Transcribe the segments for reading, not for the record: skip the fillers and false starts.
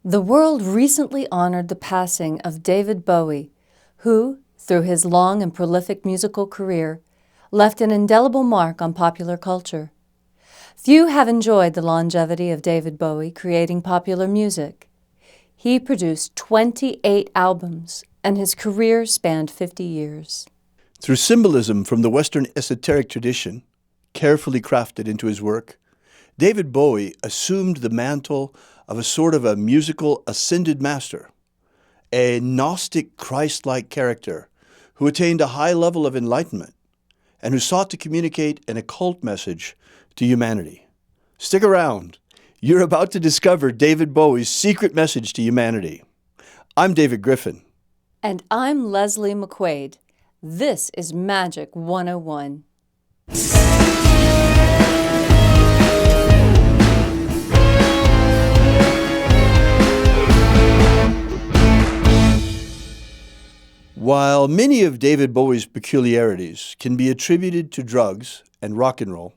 The world recently honored the passing of David Bowie, who, through his long and prolific musical career, left an indelible mark on popular culture. Few have enjoyed the longevity of David Bowie creating popular music. He produced 28 albums, and his career spanned 50 years. Through symbolism from the Western esoteric tradition, carefully crafted into his work, David Bowie assumed the mantle of a musical ascended master, a Gnostic Christ-like character who attained a high level of enlightenment and who sought to communicate an occult message to humanity. Stick around. You're about to discover David Bowie's secret message to humanity. I'm David Griffin. And I'm Leslie McQuaid. This is Magic 101. While many of David Bowie's peculiarities can be attributed to drugs and rock and roll,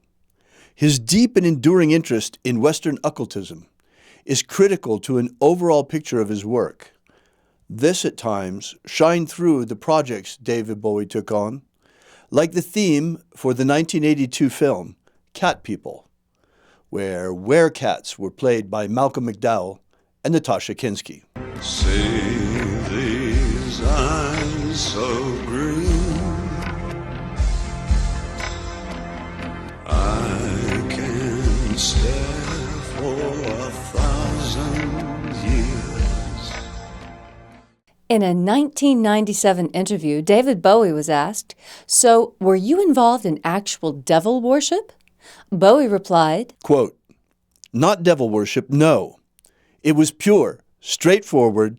his deep and enduring interest in Western occultism is critical to an overall picture of his work. This, at times, shined through the projects David Bowie took on, like the theme for the 1982 film Cat People, where werecats were played by Malcolm McDowell and Natasha Kinski. See these eyes so green, I can stare for 1,000 years. In a 1997 interview, David Bowie was asked, "So, were you involved in actual devil worship?" Bowie replied, Quote, "Not devil worship, no. It was pure, straightforward,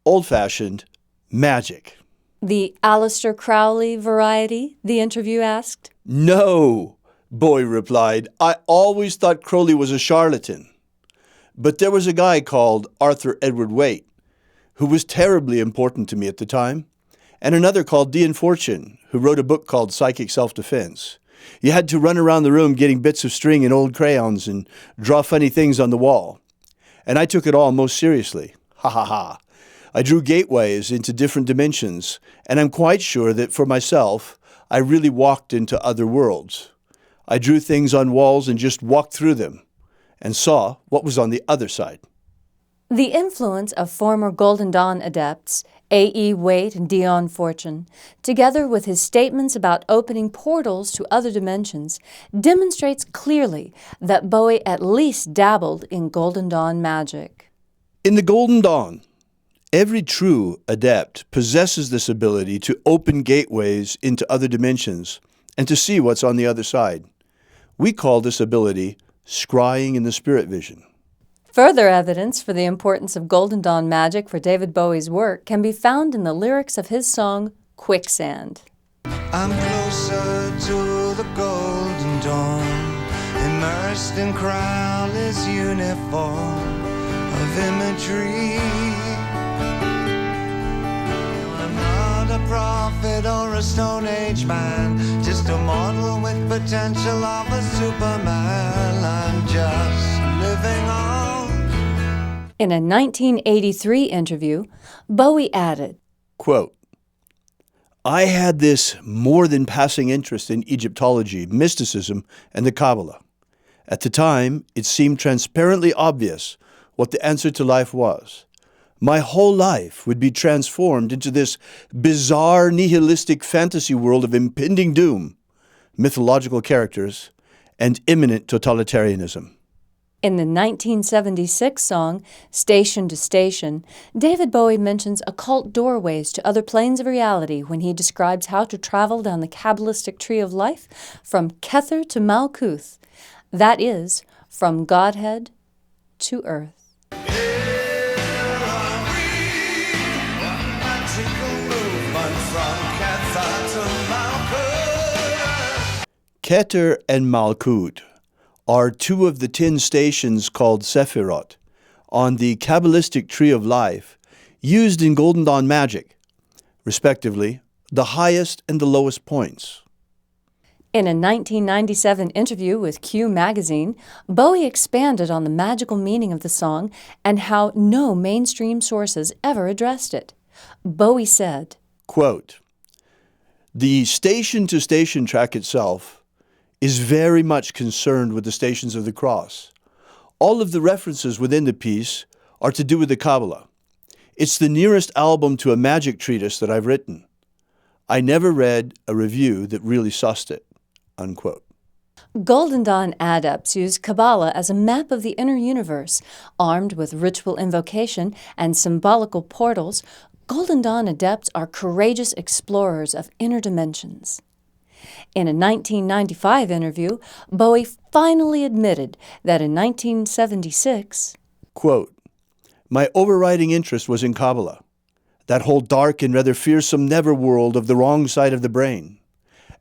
old-fashioned magic." "The Aleister Crowley variety?" the interview asked. "No," Bowie replied. "I always thought Crowley was a charlatan. But there was a guy called Arthur Edward Waite, who was terribly important to me at the time, and another called Dean Fortune, who wrote a book called Psychic Self-Defense. You had to run around the room getting bits of string and old crayons and draw funny things on the wall. And I took it all most seriously. Ha ha ha. I drew gateways into different dimensions, and I'm quite sure that for myself, I really walked into other worlds. I drew things on walls and just walked through them and saw what was on the other side." The influence of former Golden Dawn adepts, A.E. Waite and Dion Fortune, together with his statements about opening portals to other dimensions, demonstrates clearly that Bowie at least dabbled in Golden Dawn magic. In the Golden Dawn, every true adept possesses this ability to open gateways into other dimensions and to see what's on the other side. We call this ability scrying in the spirit vision. Further evidence for the importance of Golden Dawn magic for David Bowie's work can be found in the lyrics of his song, Quicksand. I'm closer to the golden dawn, immersed in Crowley's uniform of imagery. I'm not a prophet or a Stone Age man, just a model with potential of a Superman. I'm just living on. In a 1983 interview, Bowie added, Quote, "I had this more than passing interest in Egyptology, mysticism, and the Kabbalah. At the time, it seemed transparently obvious what the answer to life was. My whole life would be transformed into this bizarre nihilistic fantasy world of impending doom, mythological characters, and imminent totalitarianism." In the 1976 song, Station to Station, David Bowie mentions occult doorways to other planes of reality when he describes how to travel down the Kabbalistic tree of life from Kether to Malkuth, that is, from Godhead to Earth. Keter and Malkut are two of the 10 stations called Sephirot on the Kabbalistic Tree of Life used in Golden Dawn magic, respectively, the highest and the lowest points. In a 1997 interview with Q magazine, Bowie expanded on the magical meaning of the song and how no mainstream sources ever addressed it. Bowie said, Quote, "The station-to-station track itself is very much concerned with the Stations of the Cross. All of the references within the piece are to do with the Kabbalah. It's the nearest album to a magic treatise that I've written. I never read a review that really sussed it." Unquote. Golden Dawn adepts use Kabbalah as a map of the inner universe. Armed with ritual invocation and symbolical portals, Golden Dawn adepts are courageous explorers of inner dimensions. In a 1995 interview, Bowie finally admitted that in 1976, Quote, "My overriding interest was in Kabbalah, that whole dark and rather fearsome netherworld of the wrong side of the brain.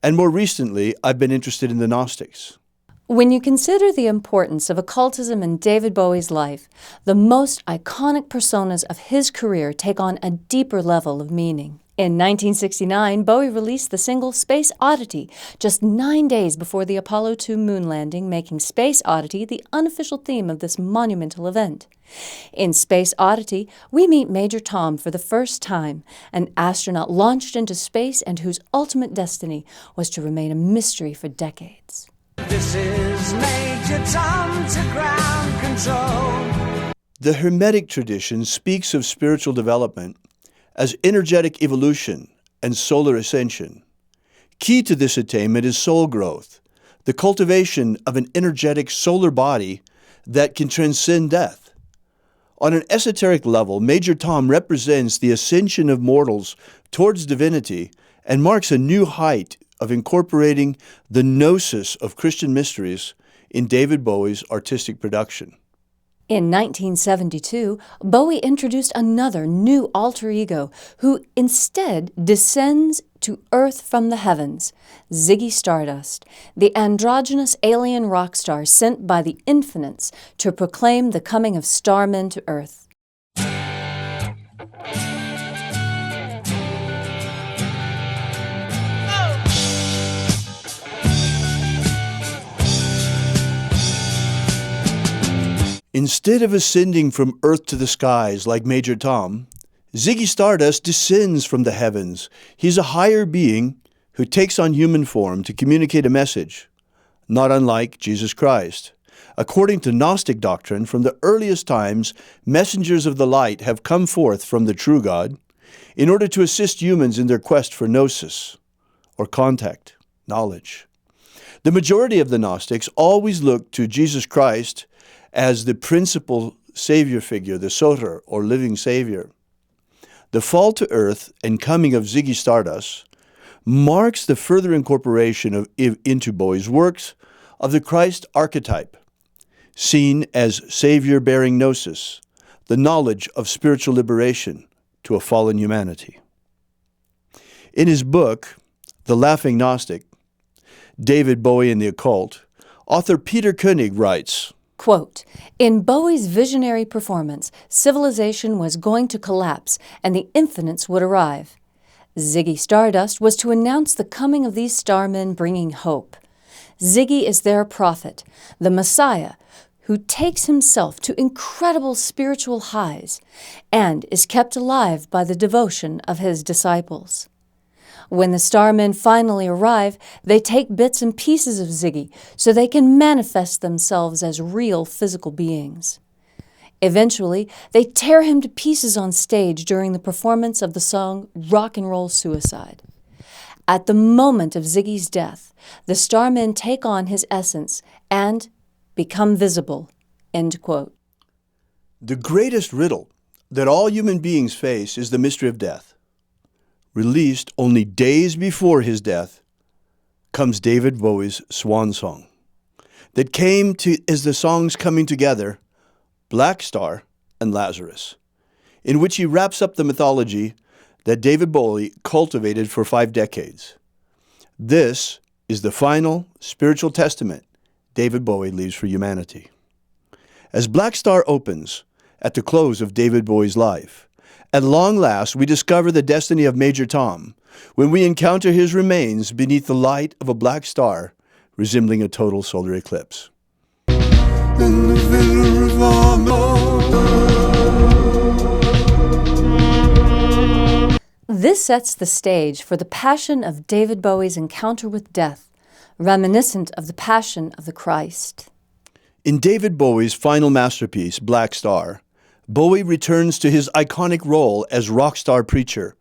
And more recently, I've been interested in the Gnostics." when you consider the importance of occultism in David Bowie's life, the most iconic personas of his career take on a deeper level of meaning. In 1969, Bowie released the single Space Oddity, just 9 days before the Apollo 2 moon landing, making Space Oddity the unofficial theme of this monumental event. In Space Oddity, we meet Major Tom for the first time, an astronaut launched into space and whose ultimate destiny was to remain a mystery for decades. This is Major Tom to ground control. The Hermetic tradition speaks of spiritual development as energetic evolution and solar ascension. Key to this attainment is soul growth, the cultivation of an energetic solar body that can transcend death. On an esoteric level, Major Tom represents the ascension of mortals towards divinity and marks a new height of incorporating the gnosis of Christian mysteries in David Bowie's artistic production. In 1972, Bowie introduced another new alter ego who instead descends to Earth from the heavens, Ziggy Stardust, the androgynous alien rock star sent by the Infinites to proclaim the coming of starmen to Earth. Instead of ascending from Earth to the skies like Major Tom, Ziggy Stardust descends from the heavens. He's a higher being who takes on human form to communicate a message, not unlike Jesus Christ. According to Gnostic doctrine, from the earliest times, messengers of the light have come forth from the true God in order to assist humans in their quest for gnosis, or contact, knowledge. The majority of the Gnostics always looked to Jesus Christ as the principal savior figure, the Soter, or living savior. The fall to earth and coming of Ziggy Stardust marks the further incorporation into Bowie's works of the Christ archetype, seen as savior bearing gnosis, the knowledge of spiritual liberation to a fallen humanity. In his book, The Laughing Gnostic, David Bowie and the Occult, author Peter Koenig writes, Quote, "In Bowie's visionary performance, civilization was going to collapse and the infinites would arrive. Ziggy Stardust was to announce the coming of these starmen bringing hope. Ziggy is their prophet, the Messiah, who takes himself to incredible spiritual highs and is kept alive by the devotion of his disciples. When the starmen finally arrive, they take bits and pieces of Ziggy so they can manifest themselves as real physical beings. Eventually, they tear him to pieces on stage during the performance of the song Rock and Roll Suicide. At the moment of Ziggy's death, the starmen take on his essence and become visible." End quote. The greatest riddle that all human beings face is the mystery of death. Released only days before his death comes David Bowie's Swan Song, that came to as the songs coming together, Black Star and Lazarus, in which he wraps up the mythology that David Bowie cultivated for 5 decades. This is the final spiritual testament David Bowie leaves for humanity. As Black Star opens at the close of David Bowie's life, at long last we discover the destiny of Major Tom, when we encounter his remains beneath the light of a black star resembling a total solar eclipse. In the villa of Armageddon. This sets the stage for the passion of David Bowie's encounter with death, reminiscent of the Passion of the Christ. In David Bowie's final masterpiece, Black Star, Bowie returns to his iconic role as rock star preacher,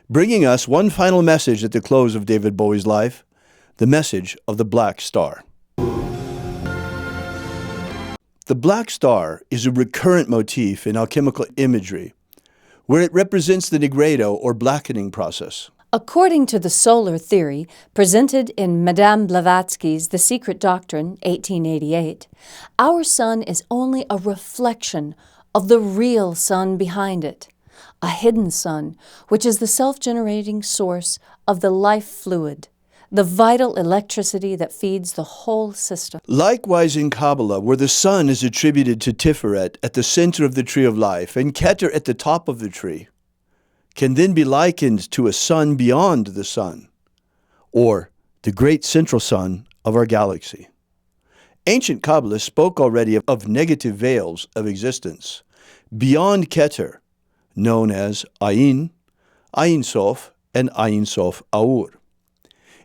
bringing us one final message at the close of David Bowie's life, the message of the Black Star. The black star is a recurrent motif in alchemical imagery, where it represents the nigredo or blackening process. According to the solar theory presented in Madame Blavatsky's The Secret Doctrine, 1888, our sun is only a reflection of the real sun behind it, a hidden sun, which is the self-generating source of the life fluid, the vital electricity that feeds the whole system. Likewise in Kabbalah, where the sun is attributed to Tiferet at the center of the tree of life and Keter at the top of the tree, can then be likened to a sun beyond the sun, or the great central sun of our galaxy. Ancient Kabbalah spoke already of negative veils of existence beyond Keter, known as Ayin, Ayin Sof, and Ayin Sof Aur,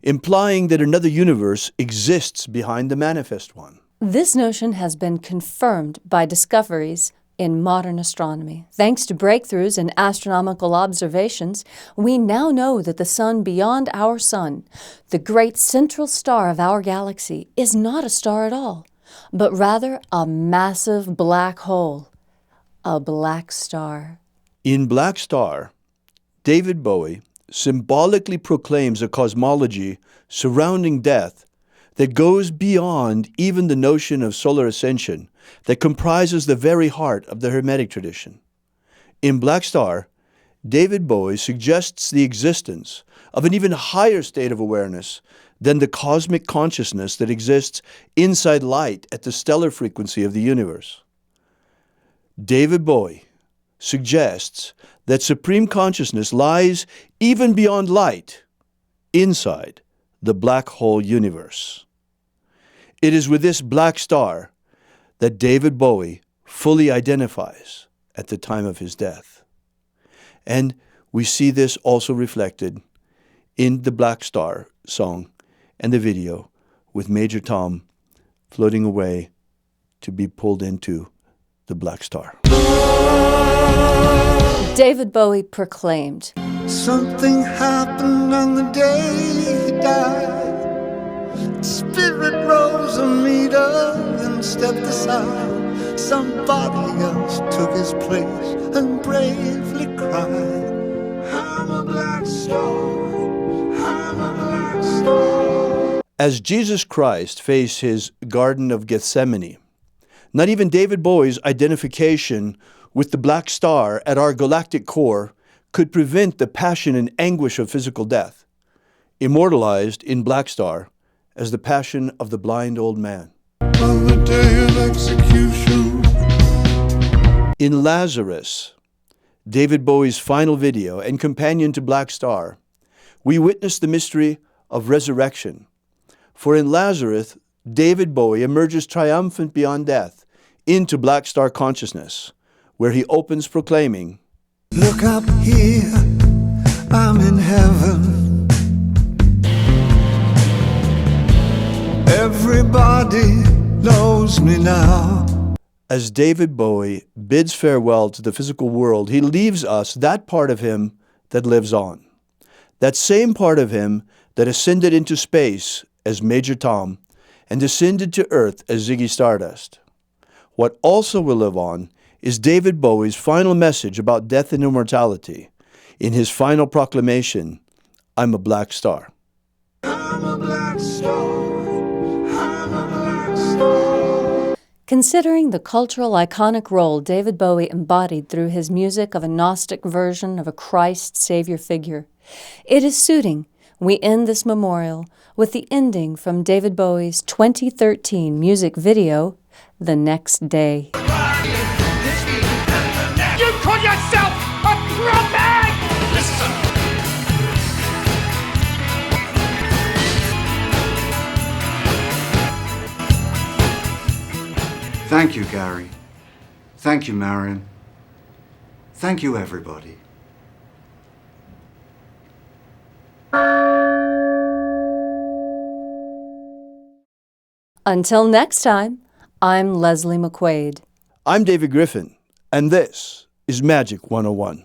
implying that another universe exists behind the manifest one. This notion has been confirmed by discoveries in modern astronomy. Thanks to breakthroughs in astronomical observations, we now know that the sun beyond our sun, the great central star of our galaxy, is not a star at all, but rather a massive black hole, a black star. In Black Star, David Bowie symbolically proclaims a cosmology surrounding death that goes beyond even the notion of solar ascension that comprises the very heart of the Hermetic tradition. In Black Star, David Bowie suggests the existence of an even higher state of awareness than the cosmic consciousness that exists inside light at the stellar frequency of the universe. David Bowie suggests that supreme consciousness lies even beyond light, inside the black hole universe. It is with this black star that David Bowie fully identifies at the time of his death. And we see this also reflected in the Black Star song and the video with Major Tom floating away to be pulled into the black star. David Bowie proclaimed, Something happened on the day he died. Spirit rose a meter and stepped aside. Somebody else took his place and bravely cried, I'm a black star, I'm a black star. As Jesus Christ faced his Garden of Gethsemane, not even David Bowie's identification with the black star at our galactic core could prevent the passion and anguish of physical death, immortalized in Black Star as the passion of the blind old man. On the day of execution. In Lazarus, David Bowie's final video and companion to Black Star, we witness the mystery of resurrection. For in Lazarus, David Bowie emerges triumphant beyond death into Black Star consciousness, where he opens proclaiming, Look up here, I'm in heaven. Everybody knows me now. As David Bowie bids farewell to the physical world, he leaves us that part of him that lives on. That same part of him that ascended into space as Major Tom and descended to Earth as Ziggy Stardust. What also will live on is David Bowie's final message about death and immortality in his final proclamation, I'm a black star. I'm a black star. I'm a black star. considering the cultural iconic role David Bowie embodied through his music of a Gnostic version of a Christ Savior figure. It is suiting we end this memorial with the ending from David Bowie's 2013 music video, The Next Day. You call yourself a prophet? Listen. Thank you, Gary. Thank you, Marion. Thank you, everybody. Until next time, I'm Leslie McQuaid. I'm David Griffin, and this is Magic 101.